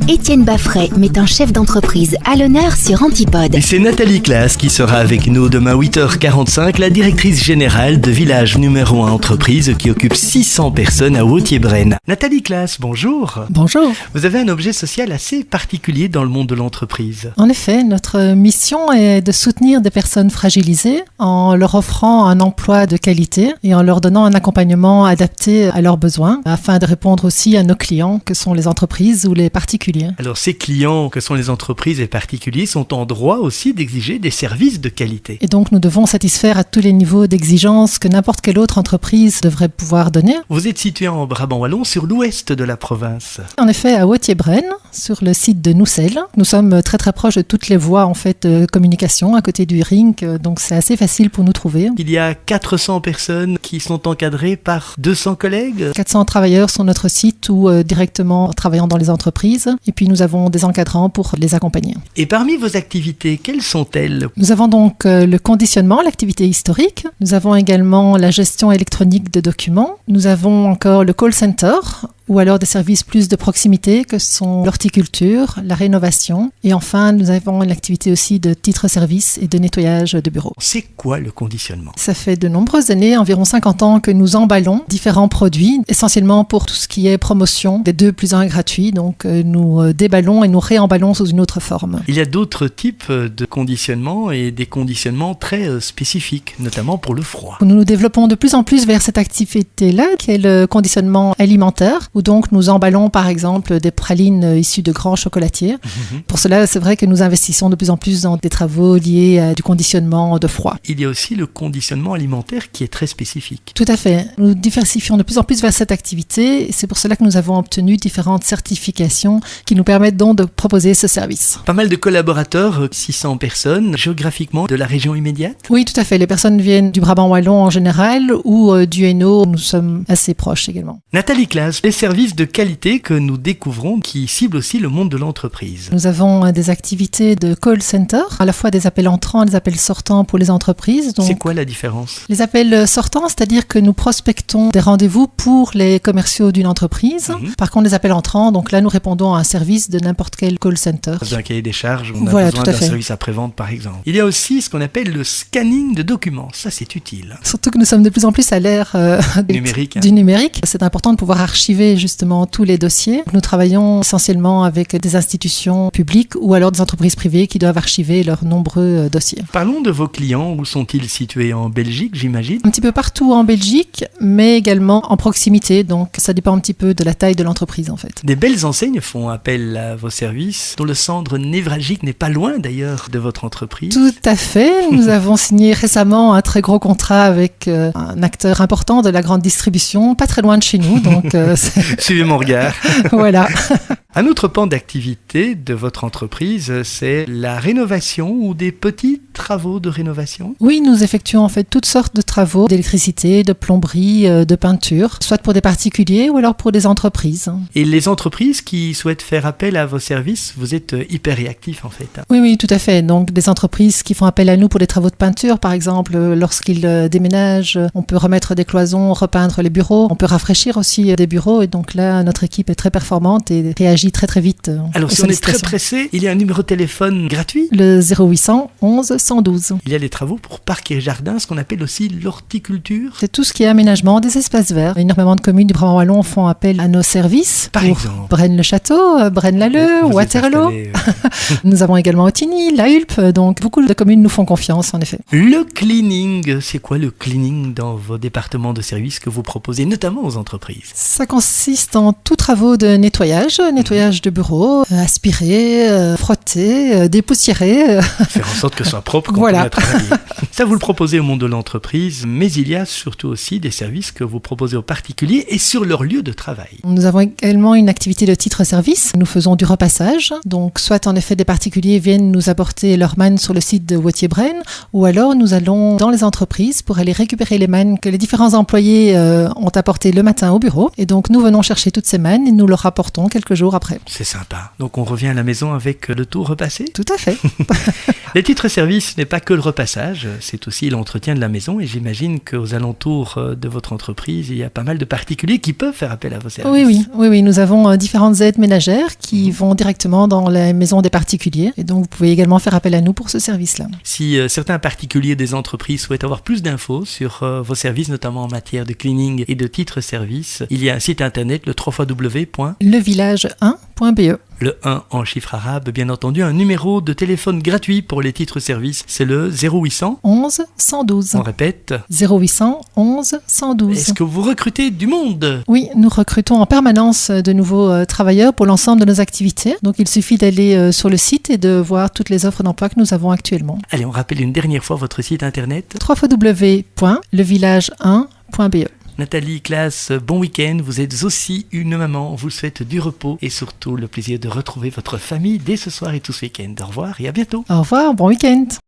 Étienne Baffray met un chef d'entreprise à l'honneur sur Antipode. Et c'est Nathalie Claes qui sera avec nous demain 8h45, la directrice générale de Village numéro 1 Entreprise qui occupe 600 personnes à Wauthier-Braine. Nathalie Claes, bonjour. Bonjour. Vous avez un objet social assez particulier dans le monde de l'entreprise. En effet, notre mission est de soutenir des personnes fragilisées en leur offrant un emploi de qualité et en leur donnant un accompagnement adapté à leurs besoins afin de répondre aussi à nos clients que sont les entreprises ou les particuliers. Alors ces clients que sont les entreprises et particuliers sont en droit aussi d'exiger des services de qualité. Et donc nous devons satisfaire à tous les niveaux d'exigence que n'importe quelle autre entreprise devrait pouvoir donner. Vous êtes situé en Brabant-Wallon sur l'ouest de la province. En effet, à Wauthier-Braine, sur le site de Noussel. Nous sommes très très proches de toutes les voies en fait, de communication à côté du RINC, donc c'est assez facile pour nous trouver. Il y a 400 personnes qui sont encadrées par 200 collègues. 400 travailleurs sur notre site ou directement travaillant dans les entreprises. Et puis nous avons des encadrants pour les accompagner. Et parmi vos activités, quelles sont-elles ? Nous avons donc le conditionnement, l'activité historique. Nous avons également la gestion électronique de documents. Nous avons encore le call center ou alors des services plus de proximité que sont l'horticulture, la rénovation. Et enfin, nous avons l'activité aussi de titre-service et de nettoyage de bureaux. C'est quoi le conditionnement ? Ça fait de nombreuses années, environ 50 ans, que nous emballons différents produits, essentiellement pour tout ce qui est promotion des 2 + 1 gratuits. Donc nous déballons et nous réemballons sous une autre forme. Il y a d'autres types de conditionnement et des conditionnements très spécifiques, notamment pour le froid. Nous nous développons de plus en plus vers cette activité-là, qui est le conditionnement alimentaire, où donc nous emballons par exemple des pralines issues de grands chocolatiers. Pour cela, c'est vrai que nous investissons de plus en plus dans des travaux liés à du conditionnement de froid. Il y a aussi le conditionnement alimentaire qui est très spécifique. Tout à fait. Nous diversifions de plus en plus vers cette activité et c'est pour cela que nous avons obtenu différentes certifications qui nous permettent donc de proposer ce service. Pas mal de collaborateurs, 600 personnes, géographiquement de la région immédiate ? Oui, tout à fait. Les personnes viennent du Brabant-Wallon en général ou du Hainaut. Nous sommes assez proches également. Nathalie Claes, les services de qualité que nous découvrons qui ciblent aussi le monde de l'entreprise. Nous avons des activités de call center, à la fois des appels entrants et des appels sortants pour les entreprises. Donc, c'est quoi la différence ? Les appels sortants, c'est-à-dire que nous prospectons des rendez-vous pour les commerciaux d'une entreprise. Par contre, les appels entrants, donc là, nous répondons à un service de n'importe quel call center. Dans un cahier des charges, on a voilà, besoin d'un service après-vente, par exemple. Il y a aussi ce qu'on appelle le scanning de documents. Ça, c'est utile. Surtout que nous sommes de plus en plus à l'ère numérique. Du numérique. C'est important de pouvoir archiver justement tous les dossiers. Nous travaillons essentiellement avec des institutions publiques ou alors des entreprises privées qui doivent archiver leurs nombreux dossiers. Parlons de vos clients. Où sont-ils situés ? En Belgique, j'imagine ? Un petit peu partout en Belgique, mais également en proximité. Donc, ça dépend un petit peu de la taille de l'entreprise, en fait. Des belles enseignes font appel à vos services, dont le centre névralgique n'est pas loin, d'ailleurs, de votre entreprise. Tout à fait. Nous avons signé récemment un très gros contrat avec un acteur important de la grande distribution, pas très loin de chez nous. Donc, suivez mon regard. Voilà. Un autre pan d'activité de votre entreprise, c'est la rénovation ou des petits travaux de rénovation ? Oui, nous effectuons en fait toutes sortes de travaux d'électricité, de plomberie, de peinture, soit pour des particuliers ou alors pour des entreprises. Et les entreprises qui souhaitent faire appel à vos services, vous êtes hyper réactifs en fait. Oui, tout à fait. Donc des entreprises qui font appel à nous pour des travaux de peinture, par exemple, lorsqu'ils déménagent, on peut remettre des cloisons, repeindre les bureaux, on peut rafraîchir aussi des bureaux et donc là, notre équipe est très performante et réagit très très vite. Alors si on est très pressé, il y a un numéro de téléphone gratuit ? Le 0800 11 112. Il y a des travaux pour parcs et jardins, ce qu'on appelle aussi l'horticulture. C'est tout ce qui est aménagement des espaces verts. Énormément de communes du Brabant-Wallon font appel à nos services. Par exemple Braine-le-Château, Braine-l'Alleud, Waterloo. Nous avons également Ottigny, La Hulpe, donc beaucoup de communes nous font confiance en effet. Le cleaning, c'est quoi le cleaning dans vos départements de services que vous proposez, notamment aux entreprises ? Ça consiste en tous travaux de nettoyage de bureau, aspirer, frotter, dépoussiérer. Faire en sorte que ce soit propre quand on a travaillé. Ça, vous le proposez au monde de l'entreprise, mais il y a surtout aussi des services que vous proposez aux particuliers et sur leur lieu de travail. Nous avons également une activité de titre-service. Nous faisons du repassage. Donc, soit en effet des particuliers viennent nous apporter leurs mannes sur le site de Wauthier-Braine, ou alors nous allons dans les entreprises pour aller récupérer les mannes que les différents employés ont apportées le matin au bureau. Et donc, nous venons chercher toutes ces mannes et nous leur rapportons quelques jours après. C'est sympa. Donc on revient à la maison avec le tout repassé. Tout à fait. Les titres-services n'est pas que le repassage, c'est aussi l'entretien de la maison et j'imagine qu'aux alentours de votre entreprise, il y a pas mal de particuliers qui peuvent faire appel à vos services. Oui, nous avons différentes aides ménagères qui vont directement dans les maisons des particuliers et donc vous pouvez également faire appel à nous pour ce service-là. Si certains particuliers des entreprises souhaitent avoir plus d'infos sur vos services, notamment en matière de cleaning et de titres-services, il y a un site internet, le www.levillage1.be. Le 1 en chiffre arabe, bien entendu, un numéro de téléphone gratuit pour les titres-services, c'est le 0800 11 112. On répète. 0800 11 112. Est-ce que vous recrutez du monde ? Oui, nous recrutons en permanence de nouveaux travailleurs pour l'ensemble de nos activités. Donc il suffit d'aller sur le site et de voir toutes les offres d'emploi que nous avons actuellement. Allez, on rappelle une dernière fois votre site internet. www.levillage1.be. Nathalie Claes, bon week-end. Vous êtes aussi une maman. On vous souhaite du repos et surtout le plaisir de retrouver votre famille dès ce soir et tout ce week-end. Au revoir et à bientôt. Au revoir, bon week-end.